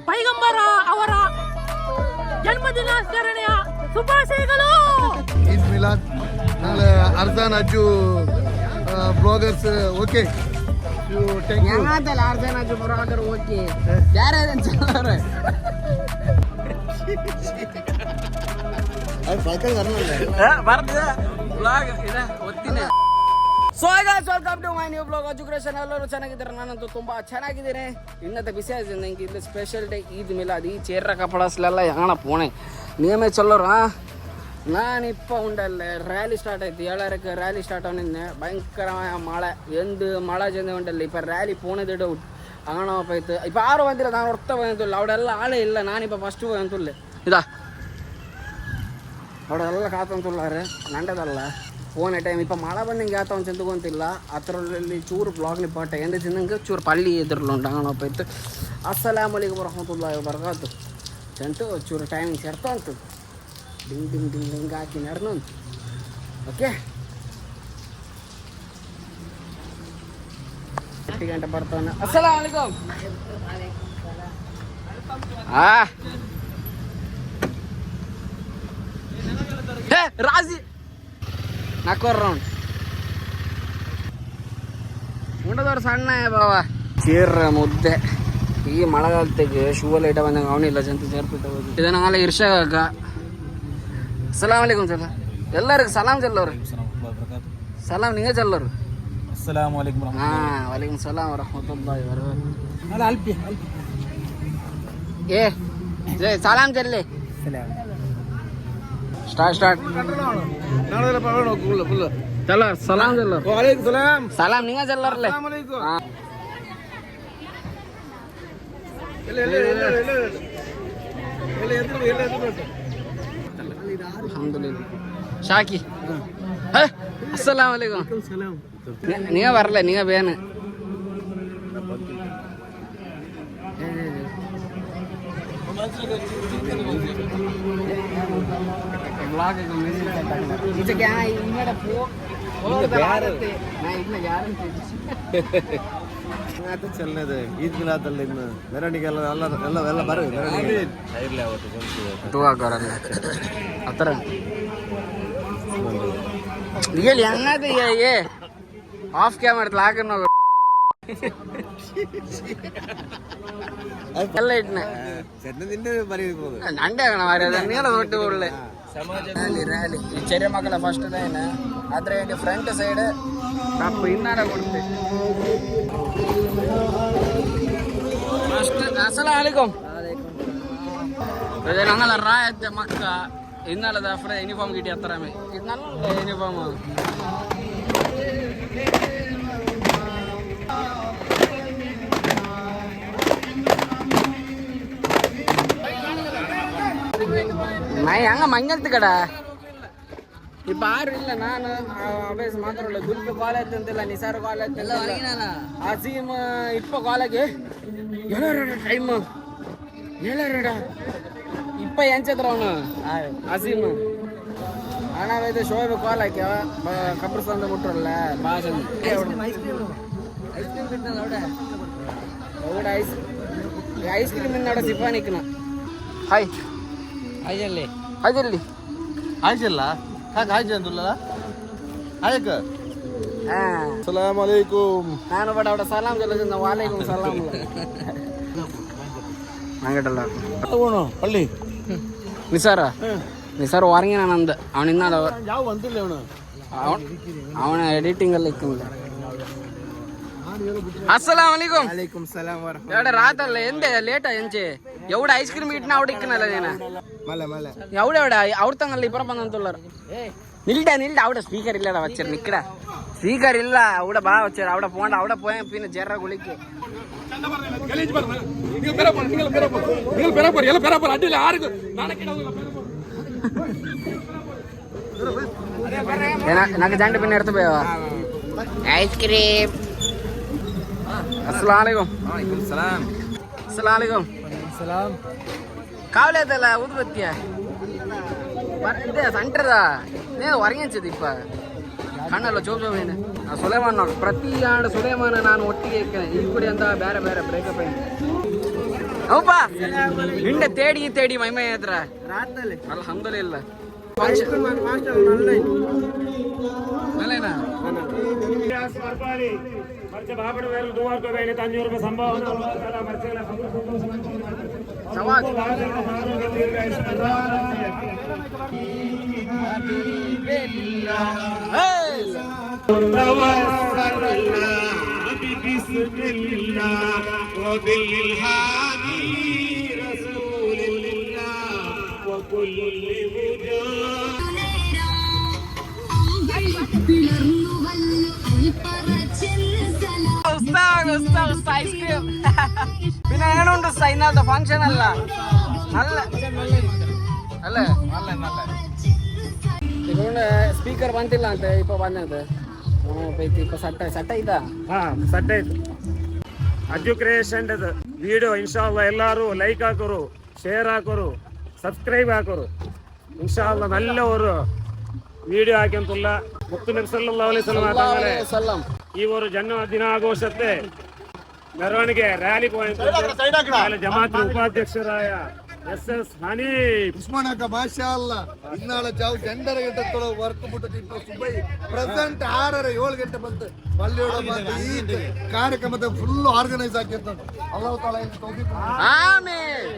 ಪೈಗಂಬರ ಅವರ ಜನ್ಮದಿನಾಚರಣೆಯ ಶುಭಾಶಯಗಳು. ಈದ್ ಮಿಲಾದ್ ನಾಳೆ Arjan Ajju bloggers okay Arjan Ajju blogger okay ಯಾರು so guys welcome to my new blog education. ಎಲ್ಲರೂ ಚೆನ್ನಾಗಿದ್ದಾರೆ, ನಾನಂತೂ ತುಂಬ ಚೆನ್ನಾಗಿದ್ದೀನಿ. ಇನ್ನത്തെ ಬಿಸಿ ನಂಗೆ ಇಲ್ಲಿ ಸ್ಪೆಷಲ್ ಡೇ ಈದ್ ಮಿಲಾದ್. ಈ ಚೇರ ಕಪಡಸ್ಲೆಲ್ಲ ಯಾಣ ಪೋಣೆ ನಿಯಮೇ ಚಲ್ಲೋರು. ನಾನಿಪ್ಪ ಉಂಡಲ್ಲ ರ್ಯಾಲಿ ಸ್ಟಾರ್ಟ್ ಆಯ್ತು, 7 ರ್ಯಾಲಿ ಸ್ಟಾರ್ಟ್ ಅವನಿಂದ ಭಯಂಕರമായ ಮಳೆ ಎಂದು ಮಳೆ ಜನ ಉಂಟಲ್ಲ ಇಪ್ಪ ರ್ಯಾಲಿ ಪೋಣದ ಡೌಟ್ അങ്ങണപ്പായിട്ട് ഇപ്പം 6 വന്നില്ല. ನಾನು ಹೊರ್ತ പോയಂತಲ್ಲ അവിടെ ಎಲ್ಲ ಆಳೆ ಇಲ್ಲ. ನಾನಿപ്പോൾ ಫಸ್ಟ್ പോಯಂತುಲ್ಲೆ ಇದಾ അവിടെ ಎಲ್ಲ ಕಾತಂತುಲ್ಲಾರೆ ನಂಡದಲ್ಲ ಫೋನ್ ಟೈಮ್ ಇಪ್ಪ ಮಳೆ ಬಂದಂಗೆ ಆತ ಒಂದು ಚೆಂದುಕೊಂತಿಲ್ಲ. ಅದರಲ್ಲಿ ಚೂರು ಬ್ಲಾಗ್ನಿ ಪಾಠ ಎಂದ ತಿನ್ನಂಗೆ ಚೂರು ಪಳ್ಳಿ ಎದುರಲ್ಲ ಉಂಟು അങ്ങണപ്പായിട്ട്. ಅಸ್ಸಲಾಮು ಅಲೈಕುಂ ವರಹಮತುಲ್ಲಾಹಿ ವಬರಕಾತು ಚೆಂಟು ಚೂರು ಟೈಮಿಂಗ್ ಸೇರ್ತಾ ಅಂತು ಡಿಂಗ್ ಡಿಂಗ್ ಡಿಂಗ್ ಡಿಂಗ್ ಹಾಕಿ ನಡೆದು ಅಂತು. ಓಕೆ 10 ಗಂಟೆ ಬರ್ತಾನೆ. ಅಸ್ಸಲಾಮು ಅಲೈಕುಂ. ರಾಜಿ ನಾಲ್ಕೂವರೆ ರೌಂಡ್ ಉಂಡದವ್ರು ಸಣ್ಣ ಬಾವ ಚೀರ ಮುದ್ದೆ. ಈ ಮಳೆಗಾಲತೆಗೆ ಶೂ ಎಲ್ಲ ಇಟ್ಟ ಬಂದಂಗೆ ಅವನಿಲ್ಲ ಜಂತು ಸೇರ್ಪಿಟ್ಟ ಹೋಗಿ ಇದನ್ನ ನಾಳೆ ಇರ್ಷಾಗ. ಸಲಾಮ್ ಅಲೈಕುಂ ಸಲ ಎಲ್ಲರಿಗೂ ಸಲಾಮ್ ಚಲ್ಲೋರು. ಸಲಾಮ್ ನಿಂಗೆ ಚಲ್ಲೋರು. ಹಾಂ ವಲೈಕುಂ ಸಲಾಮ್ ವರಹಮತುಲ್ಲಾಹಿ ವಬರಕಾತುಹು. ಏ ಸಲಾಮ್ ಚಲ್ಲಿ ಸ್ಟಾರ್ಟ್ ಚಲ್ಲ ಸಲಾಮ್ ಚಲ್ಲ ಸಲಾಮ್ ನಿಂಗೆ ಚಲ್ಲರ್ಲೆ. ಅಲ್ಹಮ್ದುಲಿಲ್ಲಾಹ್ ಶಾಕಿ ಅಸ್ಸಲಾಮು ಅಲೈಕುಂ. ನೀವೇ ಬರಲ್ಲ, ನೀವೇ ಬೇನೆ ಚೆಲ್ಲದೆ ಈದ್ ಮಿಲಾದಲ್ಲಿ ಇನ್ನು ಮೆರವಣಿಗೆ ಎಲ್ಲ ಬರೋದು ಆ ಥರ ಹೇಳಿ ಹಂಗಾದ ಏ ಆಫ್ ಕ್ಯಾಮರಾ ಹಾಕ ನಾವು ಎಲ್ಲ ಇಟ್ನ ಅಂಡೆ ನೀಳ ದೊಡ್ಡ ಒಳ್ಳೆ ರ್ಯಾಲಿ ಈ ಚೆರೆ ಮಕ್ಕಳ ಫಸ್ಟ್ ಲೈನ್ ಆದ್ರೆ ಫ್ರಂಟ್ ಸೈಡ್ ತಪ್ಪು ಇನ್ನಾಡ ಕೊಡ್ತೆ. ಅಸ್ಸಲಾಮು ಅಲೈಕುಂ. ഞങ്ങളെ റായത്തെ മക്ക ഇന്നലെ യൂണിഫോം കിട്ടി അത്രമേ. ഇത് നല്ല യൂണിഫോമാണ്. ಹಂಗ ಮಂಗಲ್ತಿ ಕಡ ಇಪ್ಪ ಯಾರು ಇಲ್ಲ. ನಾನು ಅಭ್ಯಾಸ ಮಾತಾಡಲ್ಲ. ಗುಲ್ಬಿ ಕಾಲೇಜ್ ಅಂತಿಲ್ಲ, ನಿಸಾರ್ ಕಾಲೇಜ್ ಅಂತಿಲ್ಲ, ಅಸೀಮ್ ಇಪ್ಪ ಕಾಲೇಜ್ ಟೈಮ್ ಹೇಳರಡ ಇಪ್ಪ ಎಂಚತ್ರ ಅವನು ಅಸೀಮ್ ಹಣವೈತೆ ಶೋಭೆ ಕಾಲ್ ಹಾಕ್ಯ ಕಬ್ರಸ್ತಾನ ಮುಟ್ರಲ್ಲ ಭಾಷಣ ಐಸ್ ಕ್ರೀಮ್ ಇನ್ನೋಡ ಸಿಫಾನಿಕ್ನ ಹಾಯ್ ಹಾಯ್ಜಲ್ಲಿ ಹಾಯ್ಜಲ್ಲಿ ಆಯ್ತಲ್ಲ ಕಾಕ ಆಯ್ತು ಅಂತಲ್ಲ ಆಯ್ಕ. ಅಸ್ಸಲಾಮು ಅಲೈಕುಂ. ನಾನು ಬಡ ಅವಡ ಸಲಾಮ್ ಜಲ್ಲ ವಾಲೈಕುಂ ಸಲಾಮ್ ಅಂಗಡಲ್ಲ ಪಳ್ಳಿ ನಿಸಾರ ವಾರಂಗಿ ನಂದು ಅವನಿನ್ನ ಯಾವ ಅಂತಿಲ್ಲ ಅವನ ಎಡಿಟಿಂಗ್ ಅಲ್ಲಿ ಇಕ್ಕಿಲ್ಲ. ಅಸ್ಸಲಾಮು ಅಲೈಕುಂ. ಅಲೈಕುಂ ಸಲಾಮ್ ಎಡ ರಾತಲ್ಲ ಎಂದೆ ಲೇಟ ಎಂಚೆ ಎವಡ ಐಸ್ ಕ್ರೀಮ್ ಇಟ್ನ ಅವಡ ಇಕ್ಕನಲ್ಲ ನೀನು ಮಲೆ ಮಲೆ ಎವಡ ಎವಡ ಅವ್ರ ತಂಗಲ್ಲ ಇಬ್ಬರ ಬಂದಂತುಳ್ಳಾರ ನಿಲ್ಡ ಅವಡ ಸ್ಪೀಕರ್ ಇಲ್ಲಡ ವಚ್ಚರ ನಿಕ್ಕಡ ಸ್ಪೀಕರ್ ಇಲ್ಲ ಅವಡ ಬಾ ವಚ್ಚರ ಅವಡ ಪೋಂಡ ಅವಡ ಪೋಯ ಪಿನ ಜರ್ರ ಗುಳಿಕೆ నాకు జంట పిన్ ఎడతావా ఐస్ క్రీమ్. అస్సలాము అలైకుం. అస్సలాము అలైకుం. ಕಾವಲೇದಲ್ಲ ಉದ್ಬತ್ತಿಯ ಇದೆ ಸಂಟ್ರದ ನೀವು ಹೊರಗಿಂಚದು ಇಪ್ಪ ಕಣ್ಣಲ್ಲ ಚೋಬೇನೆ ಸುಲೇಮಾನ್ ನೋಡು ಪ್ರತಿ ಆಂಡ್ ಸುಲೇಮಾನ ನಾನು ಒಟ್ಟಿಗೆ ಇಕ್ಕೇನೆ ಈ ಕುಡಿ ಅಂತ ಬೇರೆ ಬೇರೆ ಬ್ರೇಕಪ್ అవుపా నిండ తేడి తేడి మైమయ్యత్ర అల్హమ్దులిల్లా నల్లేనా మర్చి బాపడ వేలు దువార్కో వేలు తంజూరు సంభావన మర్చిల సవాల్ بسم الله وبالهادي رسول الله وكل ಐಸ್ ಕ್ರೀಮ್ പിന്നെ ഏണുണ്ട് ഇന്നത്തെ ഫംഗ്ഷൻ അല്ല നല്ല ಅಲ್ಲೇ ಇದೊಂದು ಸ್ಪೀಕರ್ ಬಂತಿಲ್ಲ ಅಂತ ಇಪ್ಪ ಬಂದಂತೆ ಇಪ್ಪ ಸಟ್ಟ ಇದ್ದ ಸಟ್ಟ ಇತ್ತು ಅಜ್ಜು ಕ್ರಿಯೇಷನ್ ವಿಡಿಯೋ ಇನ್ಶಾಲ್ಲ ಎಲ್ಲರೂ ಲೈಕ್ ಹಾಕೋರು ഷെയർ ಹಾಕೋರು സബ്സ്ക്രൈബ് ಹಾಕೋರು ഇൻഷാല്ല നല്ല ഒരു വീഡിയോ ആക്കിയಂತುള്ള മുത്തു നബി സല്ലല്ലാഹു അലൈഹി വസല്ലം ഈ ഒരു ജന്മദിനാഘോഷത്തെ ಮೆರವಣಿಗೆ ರ್ಯಾಲಿ ಪಾಯಿಂಟ್ ಜಮಾತ್ ಉಪಾಧ್ಯಕ್ಷರಾಯ SS ಹನೀಫ್ ಉಸ್ಮಾನಕ ಮಾಷಾ ಅಲ್ಲಾ ಇನ್ನಾಳ ಜಾವು 2:30 ಗಂಟೆ ತೊಳ ವರ್ಕ್ ಬಿಟ್ಟು ಸುಬೈ ಪ್ರೆಸೆಂಟ್ 6:30 7 ಗಂಟೆ ಬಂತು ಪಳ್ಳಿಯೋಡ ಬಂದು ಈ ಕಾರ್ಯಕ್ರಮದ ಫುಲ್ ಆರ್ಗನೈಸ್ ಆಗಿರ್ತದೆ ಅಲ್ಲಾಹ್ ತಾಲಾ ಇಲ್ಲಿ ತೌಫೀಕ್ ಆಮೀನ್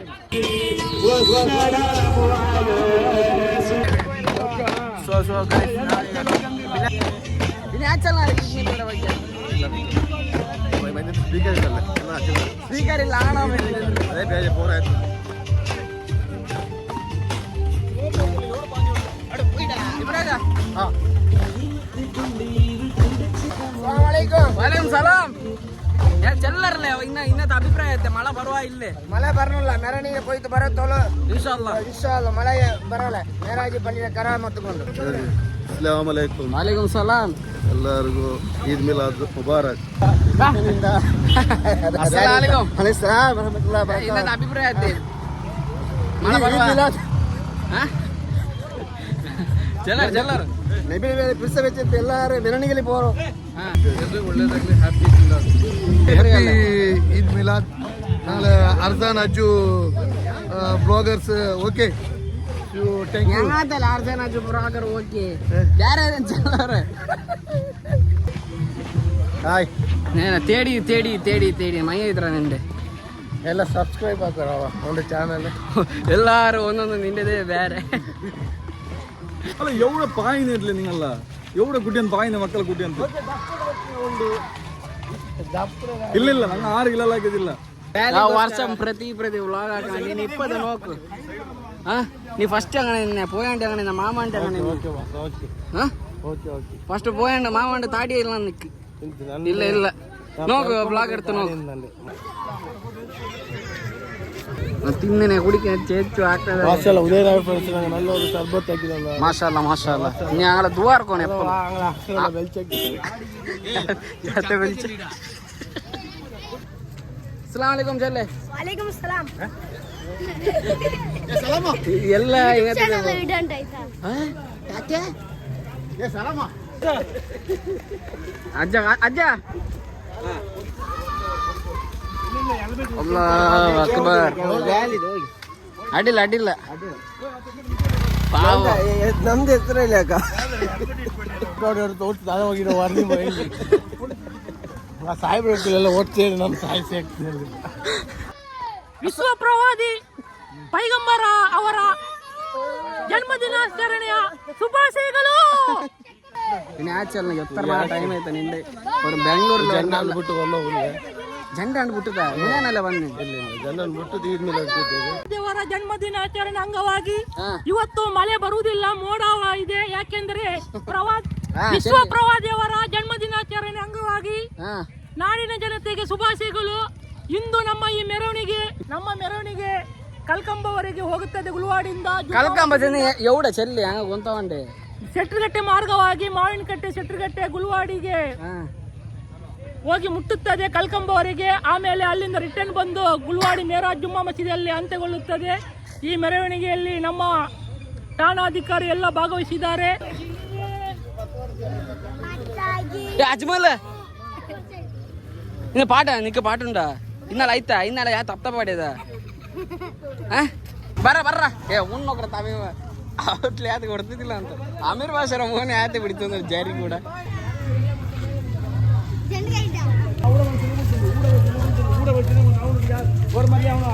ಸೊ ಇನ್ನು ಆಚಲ್ಲ ಕಿಡ್ನಿ ಬಗ್ಗೆ ಸ್ಪೀಕರ್ ಇಲ್ಲ ಅದೇ ಬೇಜ ಬೋರ್ ಆಯ್ತು ಸಲಾಂ ಚೆಲ್ಲರ್ಲೆ ಇನ್ನದ ಅಭಿಪ್ರಾಯ ಐತೆ ಮಳೆ ಬರುವ ಇಲ್ಲೇ ಮಳೆ ಬರಲ್ಲ ಮೆರವಣಿಗೆ ಕೊಯ್ತು ಬರುತ್ತೋಳು ಇನ್ಶಾಲ್ಲ ಮಳೆ ಬರಲ್ಲ ಮೇರಾಜಿ ಪಳ್ಳಿಯ ಕರ ಮತ್ತುಕೊಂಡು ಅಸ್ಸಲಾಮು ಅಲೈಕುಂ ವಾಲೇಕುಂ ಸಲಾಂ ಎಲ್ಲರಿಗೂ ಈದ್ ಮಿಲಾದ್ ಮುಬಾರಕ್ ಅಸ್ಸಲಾಮು ಅಲೈಹಿಸ್ಸಲಾಂ ವರಹಮತುಲ್ಲಾಹಿ ವಬರಕಾತುಹು ಇನ್ನದ ಅಭಿಪ್ರಾಯ ಐತೆ ಮಳೆ ಬರುವ ಚೆಲ್ಲರ್ ನಬಿ ಪಿರ್ಸ ವೆಚ್ಚಿತ್ತು ಎಲ್ಲರೂ ಮೆರವಣಿಗೆಲಿ ಪೋರು ಒಳ್ಳೇದಾಗ್ಲಿ ಹ್ಯಾಪಿ ಈದ್ ಮಿಲಾದ್ ನಾಳೆ Arjan Ajju bloggers okay thank you ಹೆಂಗಾತಲ್ಲ 6 ಜನ ಬ್ಲಾಗರ್ ಓಕೆ ಯಾರೇ ಚೆಲ್ಲರ್ ಹಾಯ್ ತೇಡಿ ತೇಡಿ ತೇಡಿ ತೇಡಿ ಮೈ ಇದ್ರ ನಿಂದೆ ಎಲ್ಲ ಸಬ್ಸ್ಕ್ರೈಬ್ ಆಗ್ತಾರ ಒಂದು ಚಾನಲ್ ಎಲ್ಲಾರು ಒಂದೊಂದು ನಿಂದೆದೇ ಬೇರೆ ಅಲ್ಲ ಎವಡ ಪಾಯಿನ ಇರ್ಲಿ ನಿಂಗಲ್ಲ ಎವಡ ಗುಡ್ಡಿ ಅಂತ ಪಾಯಿನ ಮಕ್ಕಳ ಗುಡ್ಡಿ ಅಂತ ಇಲ್ಲ ನಂಗೆ 6 ಕಿಲೋ ಆಗಿದಿಲ್ಲ ವರ್ಷ ಪ್ರತಿ ವ್ಲಾಗ್ ಹಾಕೋಣ ನೀನು 20 ನೋಕು ನೀ ಫಸ್ಟ್ ಅಂಗಣ ಪೋಯಂಟ ಅಂಗಣ ಮಾಮ ಅಂಟ ಅಂಗಣ ಫಸ್ಟ್ ಪೋಯಂಡ ಮಾಮ ಅಂಟ ತಾಡಿ ಇಲ್ಲ ನಿಕ್ ಇಲ್ಲ ನೋಕು ಬ್ಲಾಗ್ ಇಡ್ತು ನೋಕು ತಿಂದಿನೇ ಕುಡಿಕೆ ಹೆಚ್ಚು ಆಗ್ತದೆ ನಲ್ಲೊಂದು ಸರ್ಬತ್ ಹಾಕಿದಲ್ಲ ಮಾಷಾಲ್ಲ ನೀ ಅಂಗಲ ದುವಾರ್ಕೋನೆ ಅಸ್ಸಲಾಮು ಅಲೈಕುಂ ಜಲ್ಲೆ ವಾಲೇಕುಂ ಸಲಾಂ ಎಲ್ಲ ಇಡಂಟ್ ಆಯ್ತಾ ಯಾಕೆ ಅಜ್ಜ ಅಲ್ಲಾಹು ಅಕ್ಬರ್ ಅಡ್ಡಿಲ್ಲ ನಮ್ದು ಹೆಸರು ಇಲ್ಲ ಅಕ್ಕ ಸಾಹೇಬ್ರೆಲ್ಲ ಓದ್ತೇವೆ ನಮ್ಮ ಸಾಹಿತ್ಯ ವಿಶ್ವ ಪ್ರವಾದಿ ಪೈಗಂಬರ ಅವರ ಜನ್ಮದಿನಾಚರಣೆಯ ಶುಭಾಶಯಗಳು. ಎತ್ತರ ಟೈಮ್ ಆಯ್ತಾ ನಿಂದೆ ಅವ್ರು ಬೆಂಗಳೂರು ಬಿಟ್ಟು ಜಂಡ ಅಂದ್ಬಿಟ್ಟದ ಏನೇನಲ್ಲ ಬಂದು ಜನರನ್ನು ಬಿಟ್ಟು ಈದ್ ಮಿಲಾದ್ ದೇವರ ಜನ್ಮದಿನಾಚರಣೆ ಅಂಗವಾಗಿ ಇವತ್ತು ಮಳೆ ಬರುವುದಿಲ್ಲ, ಮೋಡ ಇದೆ. ಯಾಕೆಂದ್ರೆ ವಿಶ್ವ ಪ್ರವಾದಿಯವರ ಜನ್ಮದಿನಾಚರಣೆ ಅಂಗವಾಗಿ ನಾಡಿನ ಜನತೆಗೆ ಶುಭಾಶಯಗಳು. ಇಂದು ನಮ್ಮ ಮೆರವಣಿಗೆ ಕಲ್ಕಂಬವರೆಗೆ ಹೋಗುತ್ತದೆ. ಗುಲ್ವಾಡಿಯಿಂದ ಕಲ್ಕಂಬ ಎವಡ ಚೆಲ್ಲಿ ಹಂಗ ಗೊಂತವಂಡೆ ಶೆಟ್ರಗಟ್ಟೆ ಮಾರ್ಗವಾಗಿ ಮಾವಿನಕಟ್ಟೆ ಶೆಟ್ರಗಟ್ಟೆ ಗುಲ್ವಾಡಿಗೆ ಹೋಗಿ ಮುಟ್ಟುತ್ತದೆ ಕಲ್ಕಂಬವರೆಗೆ. ಆಮೇಲೆ ಅಲ್ಲಿಂದ ರಿಟರ್ನ್ ಬಂದು ಗುಲ್ವಾಡಿ ಮೇರಾಜ್ ಜುಮ್ಮಾ ಮಸೀದಿಯಲ್ಲಿ ಅಂತ್ಯಗೊಳ್ಳುತ್ತದೆ. ಈ ಮೆರವಣಿಗೆಯಲ್ಲಿ ನಮ್ಮ ಠಾಣಾಧಿಕಾರಿ ಎಲ್ಲ ಭಾಗವಹಿಸಿದ್ದಾರೆ. ಅಜ್ಮಲ್ ಪಾಠ ನಿಕ್ಕ ಪಾಠ ಉಂಟಾ ಇನ್ನಲ್ಲ ಆಯ್ತಾ ಇನ್ನಲ್ಲ ಯಾ ತಪ್ಪ ಪಾಡ್ಯದ ಬರ್ರ ಏ ಉಣ್ಣು ನೋಕ್ರ ತಾವೇ ಅವಟ್ಲೆ ಯಾತ ಕೊಡ್ತಿದ್ದಿಲ್ಲ ಅಂತ ಅಮೀರ್ ಭಾಷರ ಮೋನೆ ಯಾತೆ ಬಿಡ್ತು ಅಂದ್ರೆ ಜಾರಿ ಕೂಡ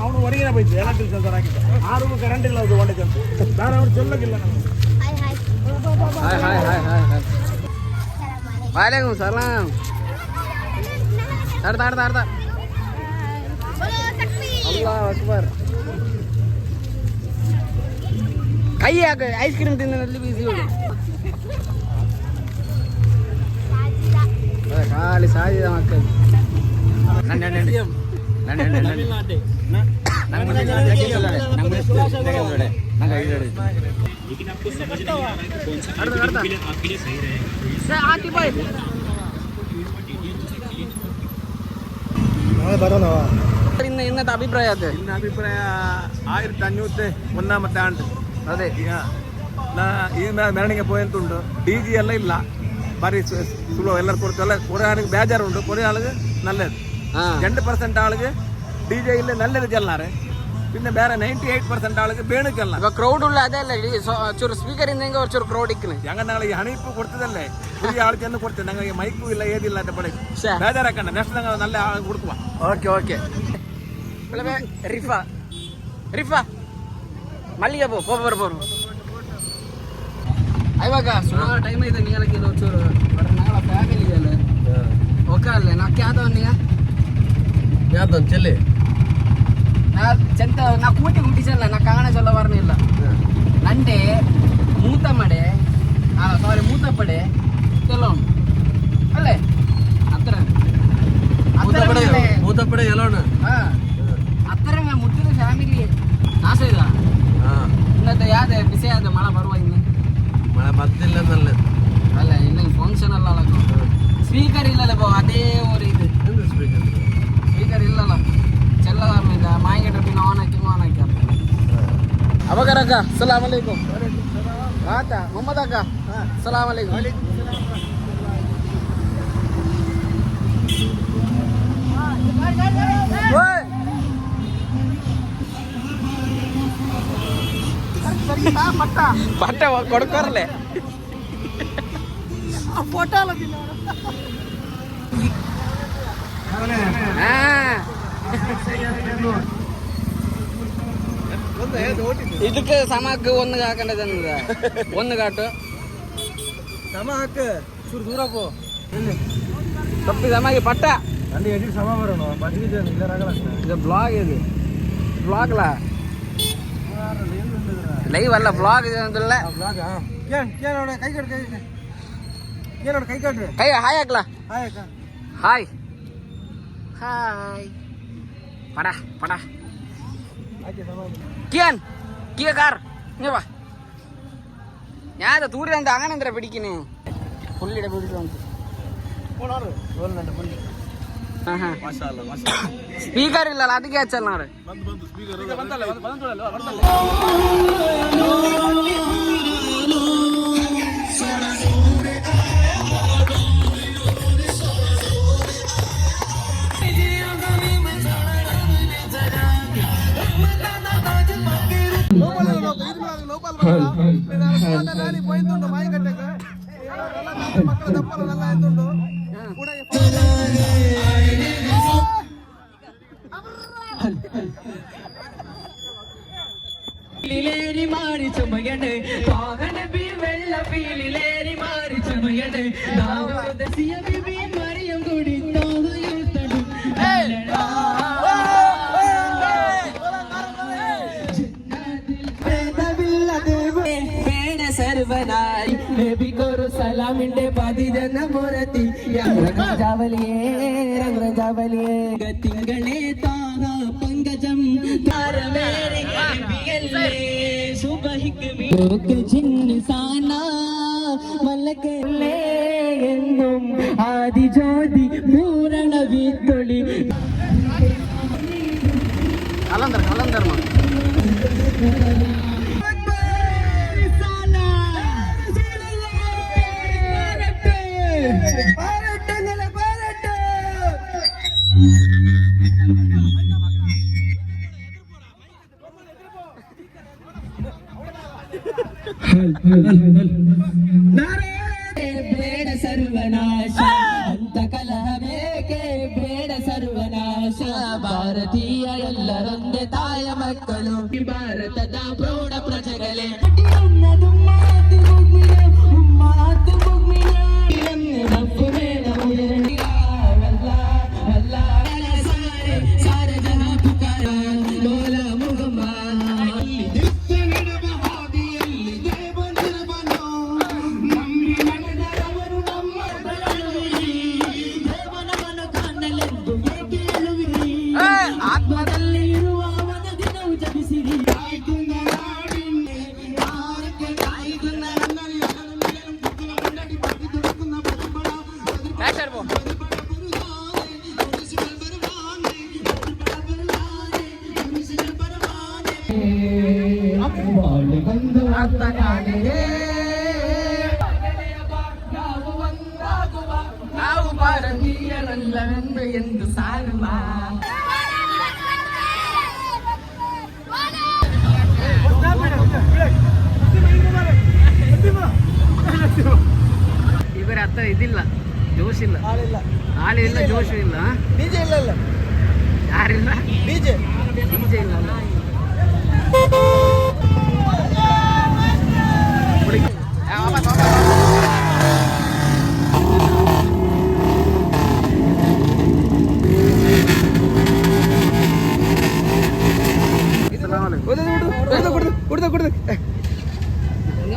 ಅವನು ಹೊರಗಿನ ಬೈತು ಎಲೆಕ್ಟ್ರಿಕ್ ಸೆನ್ಸರ್ ಹಾಕಿದ್ದ ಆರು ಕರೆಂಟ್ ಇಲ್ಲ ಅದು ಒಳ್ಳೆ ಬೇರೆ ಅವ್ರು ಚೆಲ್ಲಗಿಲ್ಲ ನಮಗೆ hi hi hi hi hi ವಾಲೇಕುಮ್ ಸಲಾಂ ಅರ್ಧ ಅಲ್ಲಾಹ್ ಅಕ್ಬರ್ ಕೈ ಹಾಕ ಐಸ್ ಕ್ರೀಮ್ ತಿನ್ನದಲ್ಲಿ ಬಿಸಿ ಹೋಗಿ ಖಾಲಿ ಸಾಧಿದ ಮಕ್ಕಳು ഇന്നത്തെ അഭിപ്രായം ഇന്ന അഭിപ്രായ 1501 ആണ്ട് അതെ ಈಗ ಈ ಮೆರವಣಿಗೆ പോയಂತುಂಡು ಡಿಜಿ ಎಲ್ಲ ಇಲ್ಲ ಬಾರಿ ಸುಲಭ ಎಲ್ಲರೂ ಕೊಡ್ತಾರೆ കുറേ ആളുകൾ ബേജാറുണ്ട് കുറേ ആളുകൾ നല്ലത് 2% ആളുകൾ ഡിജെ ഇല്ല നല്ലത് ചെല്ലാറ് പിന്നെ ಬೇರೆ 98% ആളുകൾ ಬೇಣಕ್ಕಲ್ಲ ಇವಾಗ ಕ್ರೌಡ್ ಉಳ್ಳ ಅದೇ ಅಲ್ಲ ಚೂರು ಸ್ಪೀಕರ್ ಇಂದ ಹೆಂಗೆ ಚೂರು ಕ್ರೌಡ್ ಇಕ್ಕನೆ ഞങ്ങൾ നാളെ ഈ ഹണിപ്പ് കൊടുത്തതല്ലേ പുതിയ ആൾ ചെന്ന് കൊടുത്തത് ഞങ്ങൾക്ക് മൈക്കും ಇಲ್ಲ ಏದಿಲ್ಲ ಅಂತ ಬಳಿ ಬೇಜಾರಾಕಂಡ ನೆಕ್ಸ್ಟ್ ഞങ്ങൾ നല്ല ആൾ കൊടുക്കുക ಓಕೆ ರಿಫಾ ಮಲ್ಲಿಗೆ ಬರು ಇವಾಗ ಸುಮಾರು ಟೈಮ್ ಐತೆ ನೀಲಕ್ಕೆ ಚೂರು ನಾಳ ಫ್ಯಾಮಿಲಿ ಅಲ್ಲ ಒಕ್ಕಲ್ಲೇ ನಾ ಕ್ಯಾದವನ್ನೀಗ ಯಾವ್ದು ಚೆಲ್ಲಿ చెంత నా కూటి కుట్టించాల నా కాగన చల్లవారని ಇಲ್ಲ నంటే ಮೂತಮ್ಮಡೆ ಸಾರಿ ಮೂತಪ್ಪಡೆ ಕೆಲವೊಂದು ಅಲ್ಲೇ ಹತ್ರ ಮೂತಪ್ಪಡೆ ಎಲ್ಲೋಣ ಹತ್ರ ಮುಟ್ಟಿದ ಫ್ಯಾಮಿಲಿ ನಾಶ ಇದ ಇನ್ನത്തെ ಯಾವ್ದೆ ಬಿಸಿ ಆದ ಮಳೆ ಬರುವ ಇನ್ನು ಮಳೆ ಬರ್ತಿಲ್ಲ ನಲ್ಲ ಅಲ್ಲ ಇನ್ನು ಫಂಕ್ಷನ್ ಅಲ್ಲ ಸ್ಪೀಕರ್ ಇಲ್ಲಲ್ಲ ಬೋ ಅದೇ ಊರು ಇದು ಸ್ಪೀಕರ್ ಇಲ್ಲಲ್ಲ ಚೆಲ್ಲದ ಮಾಯಿಗೆ ಬಿನ ಆನ್ ಹಾಕಿ ಅಬಕರ್ ಅಕ್ಕ ಸಲಾಮ್ ಅಲೈಕುಮ್ ಆತ ಮೊಹಮ್ಮದ್ ಅಕ್ಕ ಸಲಾಮ್ ಅಲೈಕುಮ್ ಪಟ್ಟ ಕೊಡ್ಕೊರ್ಲೆ ಫೋಟೋ ಇದಕ್ಕೆ ಸಮಕ್ಕೆ ಒಂದು ಹಾಕೊಂಡ ಒಂದು ಘಾಟು ಸಮ ಹಾಕ ಚೂರು ದೂರ ಪೋ ತಪ್ಪಿ ಸಮಗೆ ಪಟ್ಟ ಅಲ್ಲಿ ಎಡಿ ಸಮ ಬರೋಣ ಬದಿಗೆ ಇಲ್ಲರಾಗಲ್ಲ ಇದು ಬ್ಲಾಗ್ ಇದು ಬ್ಲಾಗ್ಲ ಲೈವ್ ಅಲ್ಲ ಬ್ಲಾಗ್ ಇದೆ ಅಂತಲ್ಲ ಬ್ಲಾಗ್ ಕೇಳೋಣ ಕೈ ಕಟ್ ಕೇಳೋಣ ಕೈ ಕಟ್ರಿ ಕೈ ಹಾಯ್ ಹಾಕ್ಲಾ ಹಾಯ್ ಅಕ್ಕ ಹಾಯ್ ಹಾಯ್ ಪಡ കിയാൻ കിയ കാർ ഇങ്ങ വാ ഞാൻ ദൂരെ എന്താ അങ്ങനെ എന്താ പിടിക്കുന്നേ പുള്ളിയുടെ പിടിച്ചു സ്പീക്കർ ഇല്ലല്ലോ അത് കേച്ചല്ലാറ് ിലേരി മാറി ചുമയണ് പാകന ബി വെള്ള പീലിലേരി മാറി ചുമയണ് ദാവദസിയ ബിബി മറിയം കൂടി തോന്നുയത്തടും സർവനായി നബിക്കൊരു സലാമിന്റെ പതിജന മുരത്തി രംഗജാവലിയേ തിങ്കളേ താഹ പങ്കജം താരമേരെ സുബഹിക്ക് ജിൻസാന മലക്കല്ലേ എന്നും ആദിജ്യോതി പൂരണ വിത്തൊളി കലണ്ടർ ಬೇಡ ಸರ್ವನಾಶ ಅಂತ ಕಲಹಬೇಕೆ ಬೇಡ ಸರ್ವನಾಶ ಭಾರತೀಯ ಎಲ್ಲರೊಂದೇ ತಾಯ ಮಕ್ಕಳು ಭಾರತದ ಪ್ರೌಢ ಪ್ರಜೆಗಳೇ ನಾವು ಭಾರತೀಯರಲ್ಲವೆಂದು ಎಂದು ಸಾರುವ ಇವರ ಹತ್ರ ಇದಿಲ್ಲ, ಜೋಶ್ ಇಲ್ಲ, ಹಾಲು ಇಲ್ಲ, ಜೋಶ್ ಇಲ್ಲ, ಡಿಜೆ ಇಲ್ಲ, ಯಾರಿಲ್ಲ, ಡಿಜೆ ಇಲ್ಲ ಅಲ್ಲ.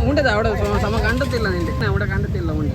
ఉండదు ఆవిడ సమ కండతిల్ల నిండి ఆవిడ కండతిల్ల ఉండి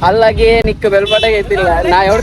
ಅಲ್ಲಾಗೆ ನಿಕ್ಕ ಬೆಲ್ಪಟಾಗ ಐತಿಲ್ಲ ನಾ ಎವ್ರ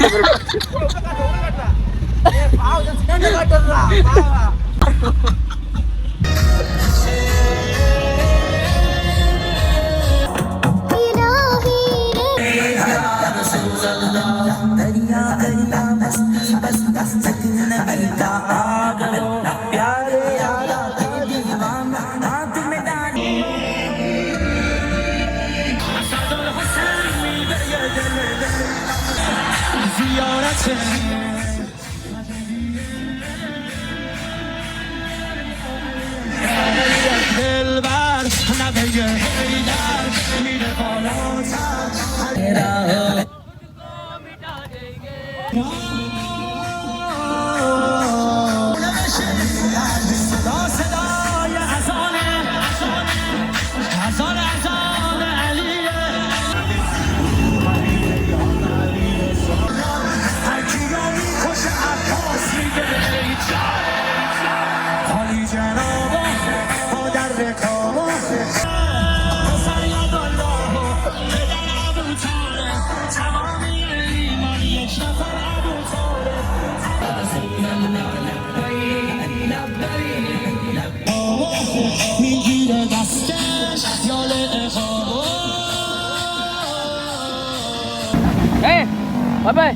ಬಾಯ್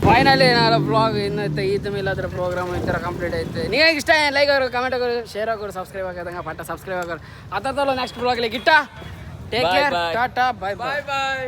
ಫೈನಲಿ ಏನಾರ ಬ್ಲಾಗ್ ಇನ್ನೈತೆ ಈದ್ ಮೇಲಾದ್ರ ಪ್ರೋಗ್ರಾಮ್ ಈ ಥರ ಕಂಪ್ಲೀಟ್ ಐತೆ ನೀವು ಇಷ್ಟ ಲೈಕ್ ಆಗೋರು ಕಮೆಂಟ್ ಆಗೋರು ಶೇರ್ ಆಗೋರು ಸಬ್ಸ್ಕ್ರೈಬ್ ಆಗೋದಂಗೆ ಪಟ್ಟ ಸಬ್ಸ್ಕ್ರೈಬ್ ಆಗೋರು ಅದರದಲ್ಲ ನೆಕ್ಸ್ಟ್ ಬ್ಲಾಗ್ಲಿ ಗಿಟ್ಟ take care tata bye bye ಬಾಯ್.